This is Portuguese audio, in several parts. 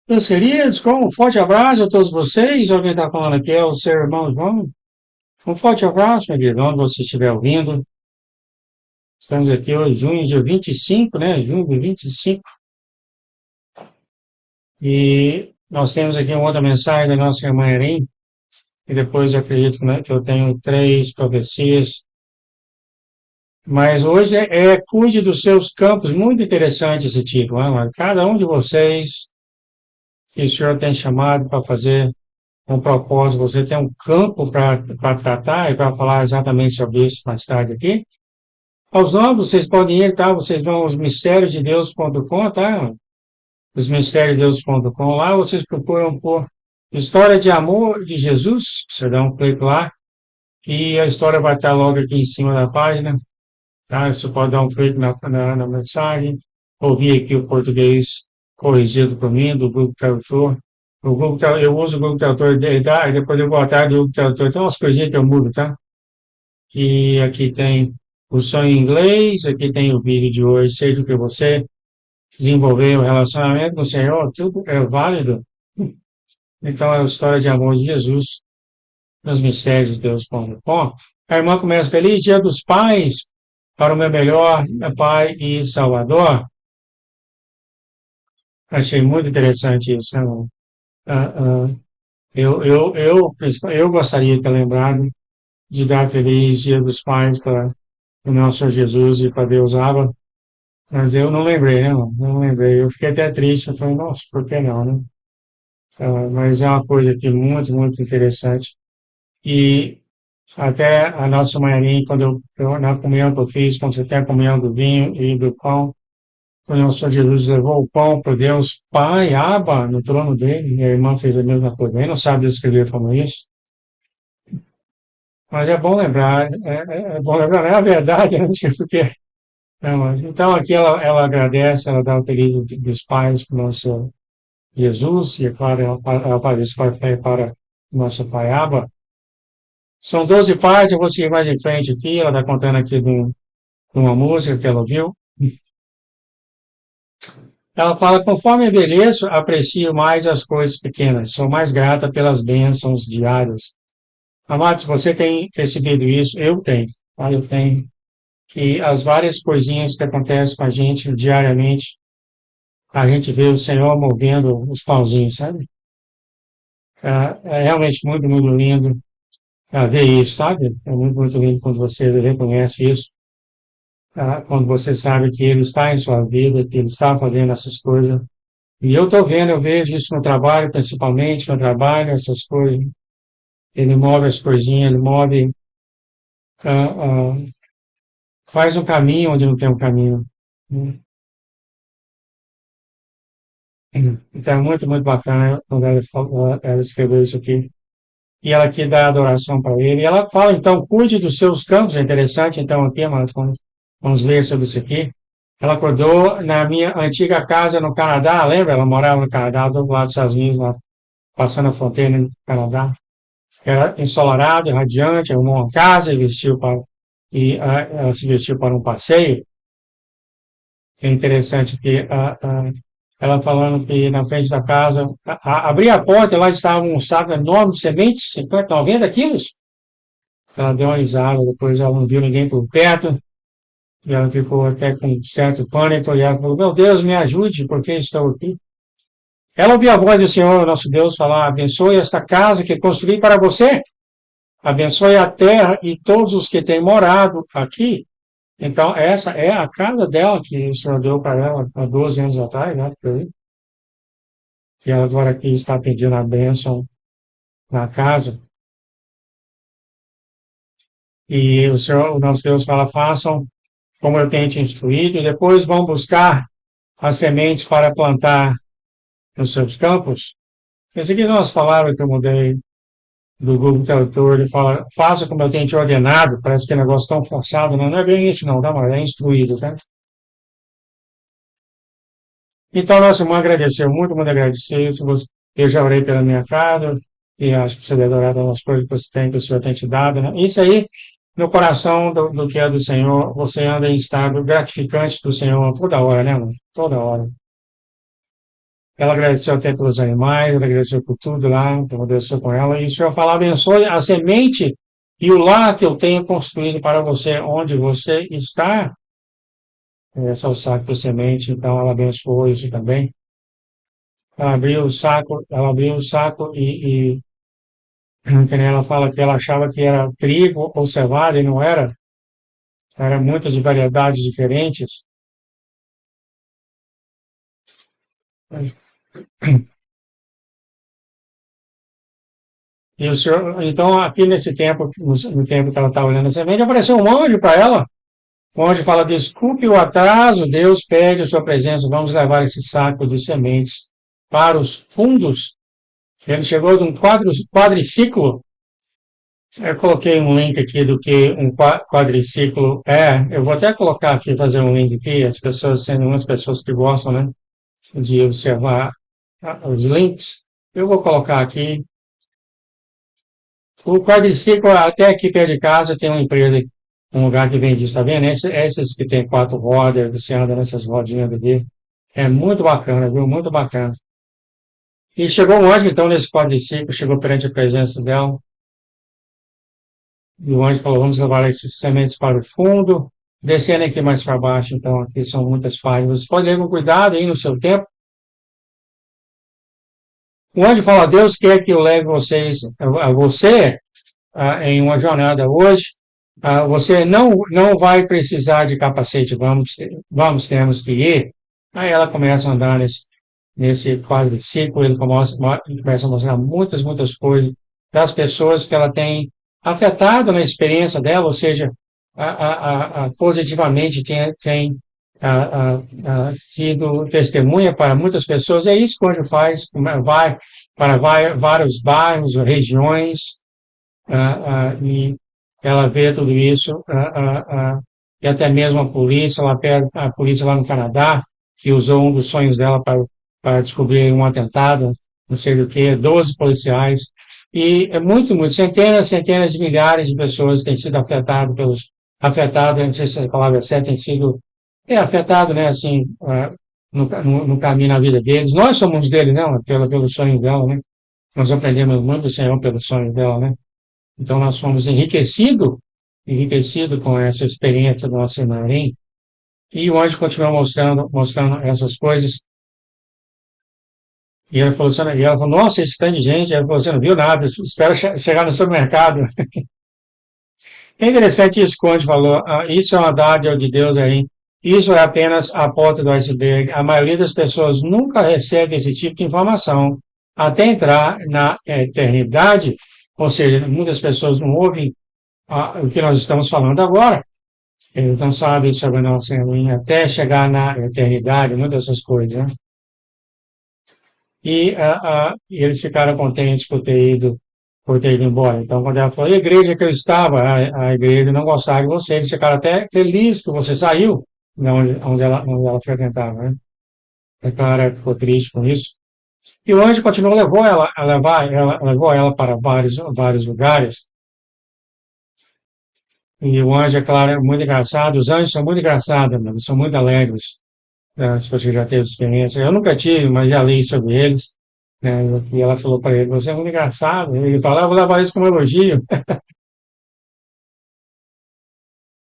Meus queridos, com um forte abraço a todos vocês. Alguém está falando aqui é o seu irmão João. Um forte abraço, meu querido, onde você estiver ouvindo. Estamos aqui hoje, junho, dia 25, né? Junho de 25. E nós temos aqui uma outra mensagem da nossa irmã Erin. E depois eu acredito, né, que eu tenho 3 profecias. Mas hoje cuide dos seus campos. Muito interessante esse título, né? Cada um de vocês que o Senhor tem chamado para fazer um propósito, você tem um campo para tratar e para falar exatamente sobre isso mais tarde aqui. Aos novos, vocês podem ir, tá? Vocês vão aos mistériosdedeus.com, tá? Os mistériosdedeus.com, lá vocês procuram por História de Amor de Jesus, você dá um clique lá, e a história vai estar logo aqui em cima da página, tá? Você pode dar um clique na mensagem, ouvir aqui o português corrigido por mim, do Google Tradutor. Eu uso o Google Tradutor, tá? E depois eu vou atrás do Google Tradutor, tem umas coisinhas que eu mudo, tá? E aqui tem o som em inglês, aqui tem o vídeo de hoje, seja o que você desenvolver o relacionamento com o Senhor, tudo é válido. Então, é a história de amor de Jesus nos mistérios de Deus.com. A irmã começa: Feliz Dia dos Pais para o meu melhor Pai e Salvador. Achei muito interessante isso, né, irmão? Ah, ah, eu gostaria de ter lembrado de dar Feliz Dia dos Pais para o nosso Senhor Jesus e para Deus Abba, mas eu não lembrei, né, irmão? Não lembrei. Eu fiquei até triste, eu falei, nossa, por que não, né? Mas é uma coisa aqui muito, muito interessante. E até a nossa manhã, na comunhão que eu fiz, quando você tem a comunhão do vinho e do pão, quando o Senhor Jesus levou o pão para Deus Pai, Abba, no trono dele, minha irmã fez a mesma coisa. Ele não sabe descrever como isso, mas é bom lembrar, é bom lembrar, é a verdade, eu não sei por quê. Não, então aqui ela agradece, ela dá o apelido dos pais para o nosso Jesus, e é claro, ela faz isso para o nosso Pai Abba. São 12 partes, eu vou seguir mais em frente aqui, ela está contando aqui de uma música que ela ouviu. Ela fala: conforme envelheço, aprecio mais as coisas pequenas, sou mais grata pelas bênçãos diárias. Amados, você tem recebido isso? Eu tenho. Tá? Eu tenho. Que as várias coisinhas que acontecem com a gente diariamente, a gente vê o Senhor movendo os pauzinhos, sabe? É realmente muito, muito lindo ver isso, sabe? É muito, muito lindo quando você reconhece isso, quando você sabe que Ele está em sua vida, que Ele está fazendo essas coisas. E eu estou vendo, eu vejo isso no trabalho, principalmente no trabalho, essas coisas. Ele move as coisinhas, ele move, ah, ah, faz um caminho onde não tem um caminho. Né? Então é muito, muito bacana quando ela escreveu isso aqui. E ela aqui dá adoração para ele. E ela fala, então, cuide dos seus campos. É interessante, então, aqui, mas vamos ler sobre isso aqui. Ela acordou na minha antiga casa no Canadá, lembra? Ela morava no Canadá, do lado dos Estados Unidos, lá, passando a fronteira no Canadá. Era ensolarado, radiante, arrumou uma casa ela se vestiu para um passeio. É interessante que ela falando que na frente da casa, abria a porta e lá estava um saco enorme de sementes, 50, 90 quilos. Ela deu uma risada, depois ela não viu ninguém por perto, e ela ficou até com certo pânico, e ela falou: meu Deus, me ajude, porque estou aqui. Ela ouviu a voz do Senhor, nosso Deus, falar: abençoe esta casa que construí para você, abençoe a terra e todos os que têm morado aqui. Então, essa é a casa dela que o Senhor deu para ela há 12 anos atrás, né? E ela agora aqui está pedindo a bênção na casa. E o Senhor, o nosso Deus, fala: façam como eu tenho te instruído, e depois vão buscar as sementes para plantar nos seus campos. Essas aqui são as palavras que eu mudei do Google Tradutor. Ele fala: faça como eu tenho te ordenado. Parece que é um negócio tão forçado, né? Não é bem isso, não, tá, mas é instruído, tá? Então, nosso irmão agradeceu, muito, muito agradecido. Eu já orei pela minha casa, e acho que você deve orar pelas coisas que você tem, que o Senhor tem te dado, né? Isso aí, no coração do que é do Senhor, você anda em estado gratificante do Senhor toda hora, né, mano? Toda hora. Ela agradeceu até pelos animais, ela agradeceu por tudo lá, então agradeceu com ela. E o Senhor falou, abençoe a semente e o lar que eu tenho construído para você, onde você está. Esse é o saco de semente, então ela abençoou isso também. Ela abriu o saco que nem ela fala que ela achava que era trigo ou cevada e não era. Eram muitas de variedades diferentes. E o senhor, então, aqui nesse tempo, no tempo que ela estava olhando a semente, apareceu um anjo para ela. O anjo fala: desculpe o atraso, Deus pede a sua presença, vamos levar esse saco de sementes para os fundos. Ele chegou de um quadriciclo. Eu coloquei um link aqui do que um quadriciclo é. Eu vou até colocar aqui, fazer um link aqui, as pessoas, sendo umas pessoas que gostam, né, de observar os links. Eu vou colocar aqui. O quadriciclo, até aqui perto de casa, tem uma empresa, um lugar que vende isso, tá vendo? Esses que tem quatro rodas, você anda nessas rodinhas dele. É muito bacana, viu? Muito bacana. E chegou um anjo, então, nesse quadriciclo, chegou perante a presença dela, e o anjo falou: vamos levar esses sementes para o fundo, descendo aqui mais para baixo, então, aqui são muitas páginas. Você pode ler com cuidado aí no seu tempo. O anjo fala: Deus quer que eu leve a você, em uma jornada hoje. Você não vai precisar de capacete, temos que ir. Aí ela começa a andar nesse quadriciclo, ele começa a mostrar muitas coisas das pessoas que ela tem afetado na experiência dela, ou seja, positivamente tem sido testemunha para muitas pessoas. É isso que o anjo faz, vai para vários bairros, regiões, e ela vê tudo isso, e até mesmo a polícia, a polícia lá no Canadá, que usou um dos sonhos dela para descobrir um atentado, não sei do que, 12 policiais, e é centenas de milhares de pessoas têm sido afetado, não sei se a palavra é certa, têm sido, afetado, né, assim, no caminho na vida deles. Nós somos deles, né, pelo sonho dela, né, nós aprendemos muito do Senhor pelo sonho dela, né. Então, nós fomos enriquecido com essa experiência do nosso Marim, e o anjo continuou mostrando essas coisas. E ela falou, nossa, esse tanto de gente. Ela falou, você não viu nada, espera chegar no supermercado. É interessante isso que o anjo falou, isso é uma dádiva de Deus aí, isso é apenas a ponta do iceberg. A maioria das pessoas nunca recebe esse tipo de informação até entrar na eternidade, ou seja, muitas pessoas não ouvem o que nós estamos falando agora. Eles não sabem sobre a nossa linha até chegar na eternidade, muitas dessas coisas, né? E eles ficaram contentes por ter ido embora. Então, quando ela falou, a igreja que eu estava, a igreja não gostava de você, eles ficaram até felizes que você saiu de onde ela frequentava, né? A Clara ficou triste com isso. E o anjo continuou, levou ela para vários lugares. E o anjo, é claro, é muito engraçado. Os anjos são muito engraçados, mano, são muito alegres. Se você já teve experiência. Eu nunca tive, mas já li sobre eles. Né? E ela falou para ele: você é muito engraçado. Ele falou: vou levar isso como elogio.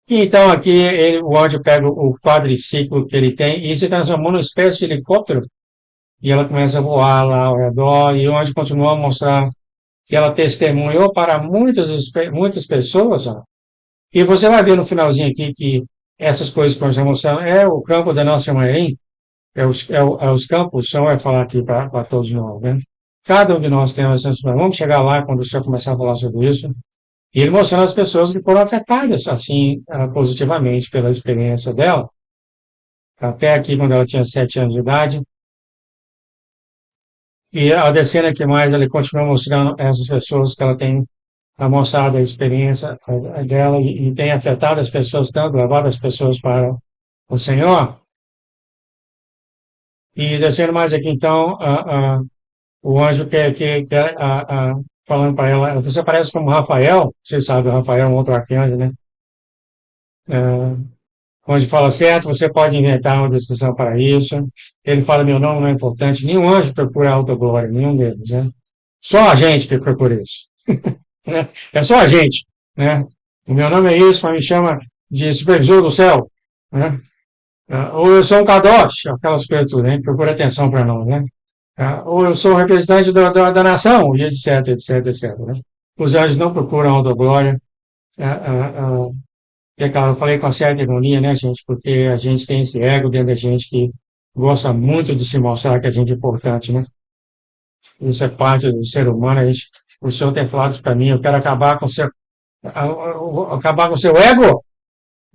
E então aqui o anjo pega o quadriciclo que ele tem e se transformou numa espécie de helicóptero. E ela começa a voar lá ao redor. E o anjo continua a mostrar que ela testemunhou para muitas pessoas. Ó. E você vai ver no finalzinho aqui que essas coisas que nós estamos mostrando é o campo da nossa mãe, é os campos, o Senhor vai falar aqui para todos nós, né? Cada um de nós tem uma sensação. Vamos chegar lá quando o Senhor começar a falar sobre isso. E ele mostrando as pessoas que foram afetadas, assim, positivamente pela experiência dela. Até aqui, quando ela tinha 7 anos de idade. E a descendo aqui mais, ele continua mostrando essas pessoas que ela tem mostrado a experiência dela e tem afetado as pessoas tanto, levado as pessoas para o Senhor. E descendo mais aqui, então, o anjo falando para ela, você parece como Rafael, você sabe, o Rafael é um outro arcanjo, né? onde fala certo, você pode inventar uma descrição para isso. Ele fala, meu nome não é importante, nenhum anjo procura autoglória, nenhum deles, né? Só a gente que procura isso, né? É só a gente, né? O meu nome é isso, mas me chama de supervisor do céu, né? Ou eu sou um kadosh, aquelas coisas tudo, né? Procura atenção para nós, né? Ou eu sou o representante da nação, e etc, etc, etc, né? Os anjos não procuram autoglória. E é claro, eu falei com certa ironia, né, gente? Porque a gente tem esse ego dentro da gente que gosta muito de se mostrar que a gente é importante, né? Isso é parte do ser humano. O senhor tem falado isso para mim, eu quero acabar com o seu, acabar com o seu ego.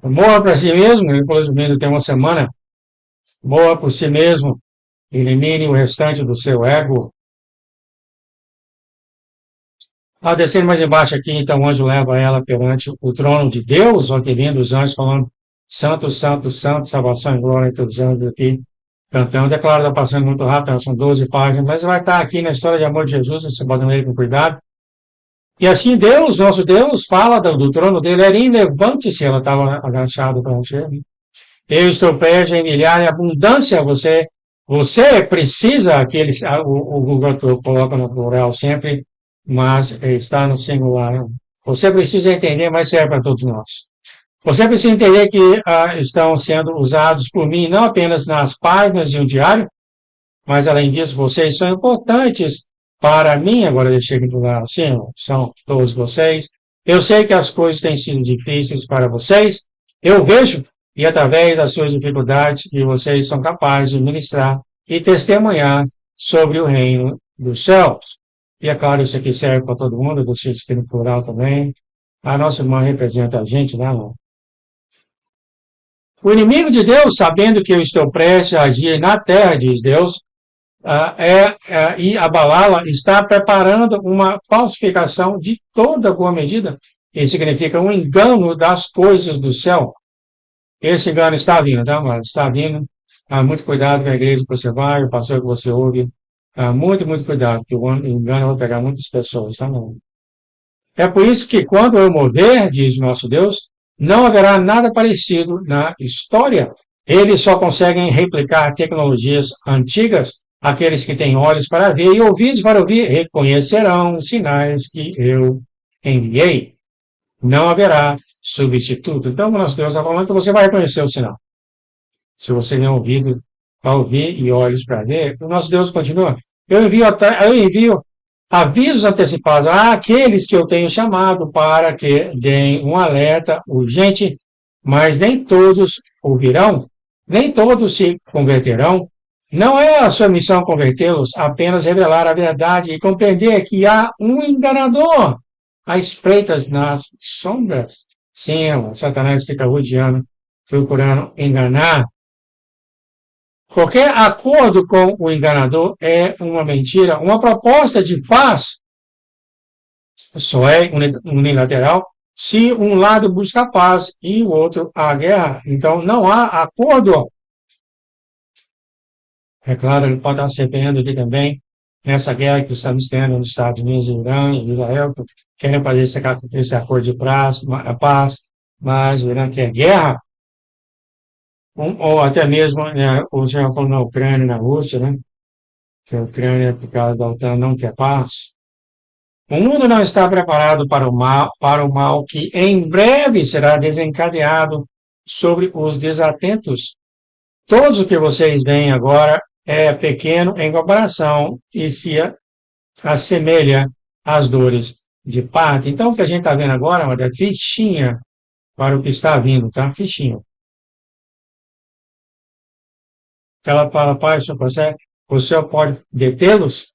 Morra para si mesmo. Ele falou isso comigo tem uma semana. Morra por si mesmo. Elimine o restante do seu ego. Ao descer mais embaixo aqui, então o anjo leva ela perante o trono de Deus, onde vindo os anjos falando, santo, santo, santo, salvação e glória a todos os anjos aqui, cantando. É claro, está passando muito rápido, são 12 páginas, mas vai estar aqui na história de amor de Jesus, você pode ler com cuidado. E assim Deus, nosso Deus, fala do trono dele, era levante-se, ela estava agachada para ele. Eu estou prestes a enviar em abundância você precisa, o Google coloca no plural sempre, mas está no singular. Você precisa entender, mas serve para todos nós. Você precisa entender que estão sendo usados por mim não apenas nas páginas de um diário, mas além disso, vocês são importantes para mim. Agora deixei aqui do lado, sim, são todos vocês. Eu sei que as coisas têm sido difíceis para vocês. Eu vejo, e através das suas dificuldades, que vocês são capazes de ministrar e testemunhar sobre o reino dos céus. E é claro, isso aqui serve para todo mundo, eu deixei isso aqui no plural também. A nossa irmã representa a gente, né, irmão? O inimigo de Deus, sabendo que eu estou prestes a agir na terra, diz Deus, e abalá-la, está preparando uma falsificação de toda boa medida. Isso significa um engano das coisas do céu. Esse engano está vindo, tá, mas está vindo. Muito cuidado com a igreja que você vai, o pastor que você ouve. Muito, muito cuidado, porque o engano vai pegar muitas pessoas, tá, não? É por isso que quando eu morrer, diz nosso Deus, não haverá nada parecido na história. Eles só conseguem replicar tecnologias antigas. Aqueles que têm olhos para ver e ouvidos para ouvir reconhecerão os sinais que eu enviei. Não haverá substituto. Então, nosso Deus está falando que você vai reconhecer o sinal. Se você tem ouvido para ouvir e olhos para ver, o nosso Deus continua. Eu envio avisos antecipados àqueles que eu tenho chamado para que deem um alerta urgente, mas nem todos ouvirão, nem todos se converterão. Não é a sua missão convertê-los, apenas revelar a verdade e compreender que há um enganador à espreitas nas sombras. Sim, Satanás fica rodeando, procurando enganar. Qualquer acordo com o enganador é uma mentira. Uma proposta de paz só é unilateral se um lado busca a paz e o outro a guerra. Então, não há acordo. É claro, ele pode estar se arrependendo aqui também, nessa guerra que estamos tendo nos Estados Unidos, Irã e Israel, que querem fazer esse acordo de paz, mas o Irã quer guerra, ou até mesmo, né, o senhor falou na Ucrânia e na Rússia, né, que a Ucrânia, por causa da OTAN, não quer paz. O mundo não está preparado para o mal que em breve será desencadeado sobre os desatentos. Todos o que vocês veem agora é pequeno em comparação e se assemelha às dores de parto. Então, o que a gente está vendo agora é fichinha para o que está vindo, tá? Fichinha. Ela fala, pai, o senhor pode detê-los?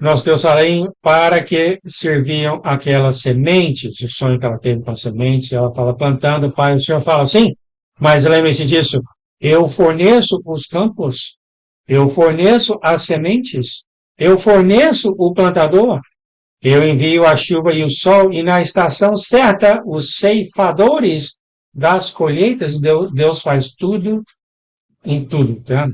Nós Deus falei para que serviam aquelas sementes, o sonho que ela teve com as sementes, ela fala plantando, pai, o senhor fala assim, mas lembre-se disso, eu forneço os campos, eu forneço as sementes, eu forneço o plantador, eu envio a chuva e o sol, e na estação certa, os ceifadores das colheitas, Deus faz tudo em tudo, tá?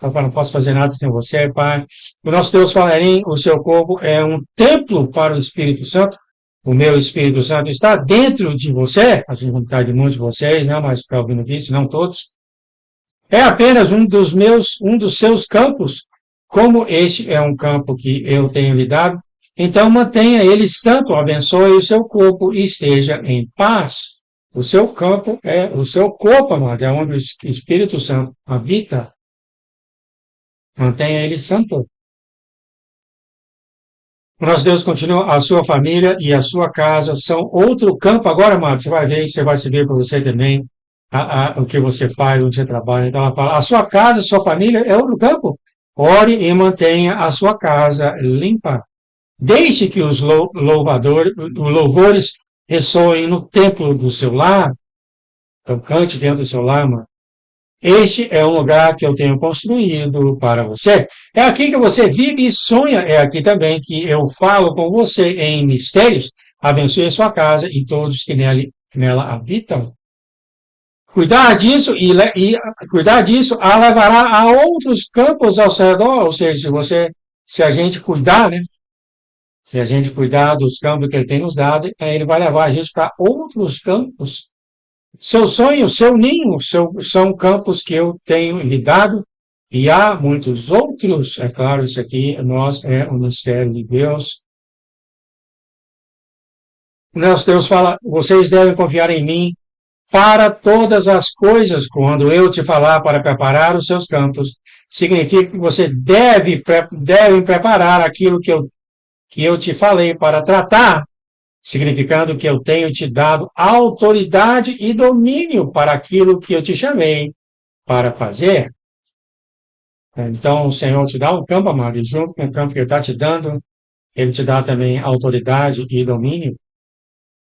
Ela fala, não posso fazer nada sem você, pai. O nosso Deus fala o seu corpo é um templo para o Espírito Santo. o meu Espírito Santo está dentro de você, assim como está de muitos de vocês, né, mas Calvino disse, não todos, é apenas um dos seus campos, como este é um campo que eu tenho lhe dado, então mantenha ele santo, abençoe o seu corpo e esteja em paz. O seu campo é o seu corpo, amado, é onde o Espírito Santo habita. Mantenha ele santo. Nosso Deus continua, a sua família e a sua casa são outro campo. Agora, amado, você vai ver, você vai saber para você também o que você faz, onde você trabalha. Então ela fala, a sua casa, a sua família é outro campo. Ore e mantenha a sua casa limpa. Deixe que os louvores ressoem no templo do seu lar. Então cante dentro do seu lar, mano. Este é um lugar que eu tenho construído para você. É aqui que você vive e sonha. É aqui também que eu falo com você em mistérios. Abençoe a sua casa e todos que nela habitam. Cuidar disso cuidar disso a levará a outros campos ao seu redor. Ou seja, se a gente cuidar, né? Se a gente cuidar dos campos que ele tem nos dado, ele vai levar a gente para outros campos. Seu sonho, seu ninho, são campos que eu tenho lhe dado, e há muitos outros. É claro, isso aqui é um mistério de Deus. Nosso Deus fala, vocês devem confiar em mim para todas as coisas. Quando eu te falar para preparar os seus campos, significa que você deve preparar aquilo que eu te falei para tratar, significando que eu tenho te dado autoridade e domínio para aquilo que eu te chamei para fazer. Então, o Senhor te dá um campo, amado, e junto com o campo que Ele está te dando, Ele te dá também autoridade e domínio.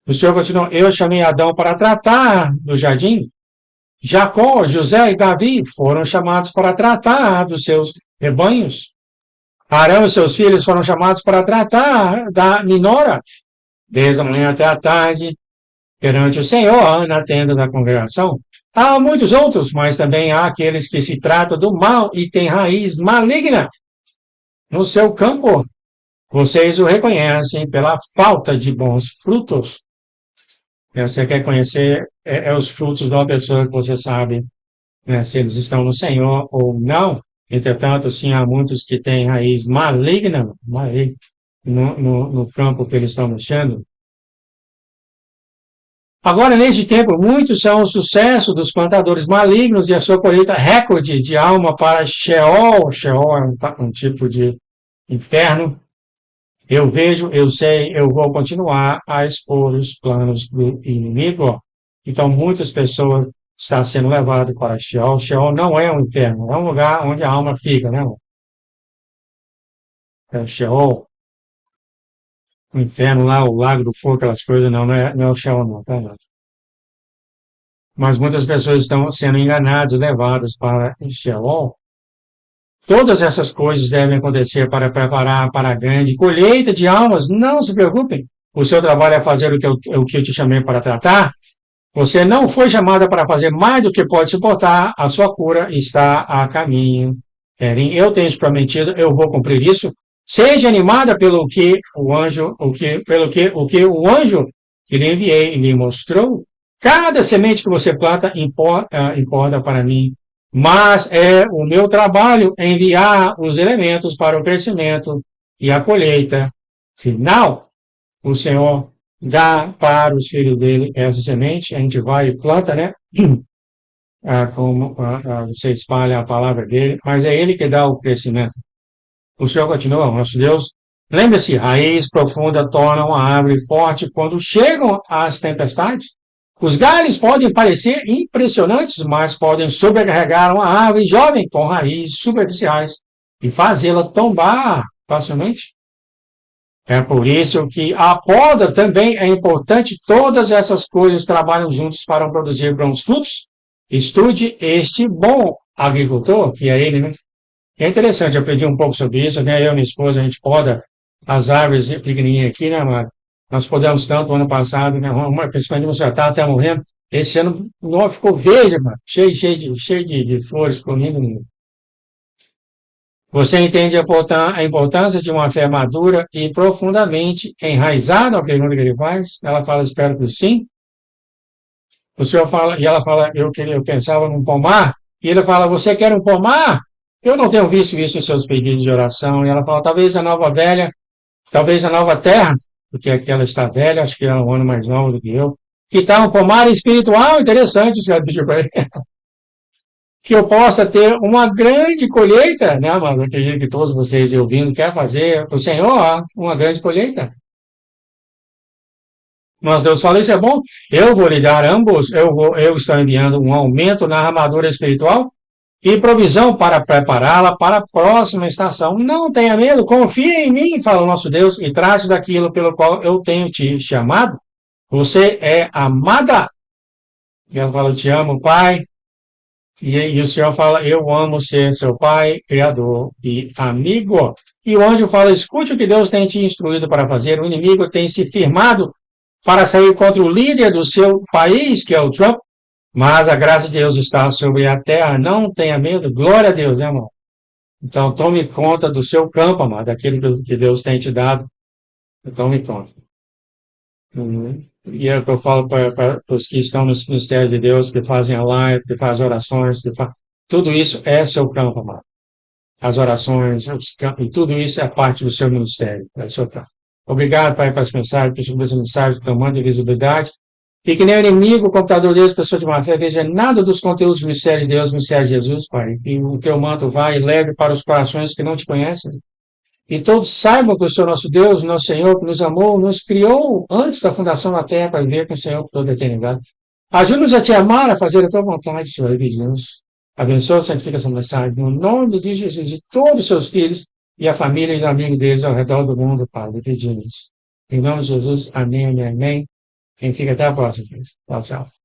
O Senhor continua, eu chamei Adão para tratar do jardim. Jacó, José e Davi foram chamados para tratar dos seus rebanhos. Arão e seus filhos foram chamados para tratar da minora, desde a manhã até a tarde, perante o Senhor, na tenda da congregação. Há muitos outros, mas também há aqueles que se tratam do mal e têm raiz maligna no seu campo. Vocês o reconhecem pela falta de bons frutos. Você quer conhecer os frutos de uma pessoa que você sabe, né, se eles estão no Senhor ou não. Entretanto, sim, há muitos que têm raiz maligna no campo que eles estão mexendo. Agora, neste tempo, muitos são o sucesso dos plantadores malignos e a sua colheita recorde de alma para Sheol. Sheol é um tipo de inferno. Eu vejo, eu sei, eu vou continuar a expor os planos do inimigo. Então, muitas pessoas estão sendo levadas para Sheol. Sheol não é um inferno, é um lugar onde a alma fica, né? É Sheol. O inferno lá, o lago do fogo, aquelas coisas, não é o Sheol, não, tá? Mas muitas pessoas estão sendo enganadas, levadas para Sheol. Todas essas coisas devem acontecer para preparar para a grande colheita de almas. Não se preocupem. O seu trabalho é fazer o que eu te chamei para tratar. Você não foi chamada para fazer mais do que pode suportar. A sua cura está a caminho. Eu tenho te prometido, eu vou cumprir isso. Seja animada pelo que o anjo que lhe enviei lhe mostrou. Cada semente que você planta importa para mim. Mas é o meu trabalho enviar os elementos para o crescimento e a colheita final. O Senhor dá para os filhos dele essa semente, a gente vai e planta, né? Você espalha a palavra dele, mas é ele que dá o crescimento. O Senhor continua, nosso Deus. Lembre-se, raiz profunda torna uma árvore forte quando chegam as tempestades. Os galhos podem parecer impressionantes, mas podem sobrecarregar uma árvore jovem com raízes superficiais e fazê-la tombar facilmente. É por isso que a poda também é importante. Todas essas coisas trabalham juntos para produzir bons frutos. Estude este bom agricultor, que é ele, né? É interessante, eu aprendi um pouco sobre isso, né? Eu e minha esposa, a gente poda as árvores pequenininhas aqui, né, mano? Nós podemos tanto ano passado, né? Principalmente você está até morrendo. Esse ano não ficou verde, mano. Cheio de flores, ficou lindo. Você entende a importância de uma fé madura e profundamente enraizada? A pergunta que ele faz. Ela fala, espero que sim. O senhor fala, e ela fala, eu pensava num pomar, e ele fala, você quer um pomar? Eu não tenho visto isso em seus pedidos de oração. E ela fala, talvez a nova terra, porque aqui ela está velha, acho que ela é um ano mais nova do que eu, que está um pomar espiritual interessante, o senhor pediu para ele, que eu possa ter uma grande colheita, né, mano? Eu acredito que todos vocês ouvindo quer fazer para o Senhor uma grande colheita. Mas Deus fala, isso é bom, eu vou lhe dar ambos, eu estou enviando um aumento na armadura espiritual e provisão para prepará-la para a próxima estação. Não tenha medo, confie em mim, fala o nosso Deus, e trate daquilo pelo qual eu tenho te chamado. Você é amada. Deus fala, eu te amo, Pai. E o Senhor fala, eu amo ser seu Pai, Criador e amigo. E o anjo fala, escute o que Deus tem te instruído para fazer. O inimigo tem se firmado para sair contra o líder do seu país, que é o Trump, mas a graça de Deus está sobre a terra. Não tenha medo. Glória a Deus, né, irmão? Então, tome conta do seu campo, amado, daquilo que Deus tem te dado. Tome conta. E é o que eu falo para os que estão no ministério de Deus, que fazem a live, que fazem orações, tudo isso é seu campo, amado. As orações, e tudo isso é parte do seu ministério, é seu campo. Obrigado, Pai, para as mensagens, por essa mensagem, tamanho de visibilidade. E que nem o inimigo, o computador de Deus, pessoa de má fé, veja nada dos conteúdos do mistério de Deus, mistério de Jesus, Pai. E o teu manto vai e leve para os corações que não te conhecem. E todos saibam que o Senhor nosso Deus, nosso Senhor, que nos amou, nos criou antes da fundação da terra para viver com o Senhor por toda a eternidade. Ajuda-nos a te amar, a fazer a tua vontade, Senhor, e pedimos. Abençoa, santifica essa mensagem no nome de Jesus e todos os seus filhos e a família e os amigos deles ao redor do mundo, Pai, e pedimos. Em nome de Jesus, amém, amém, amém. Quem fica até a próxima, vez. Tchau, tchau.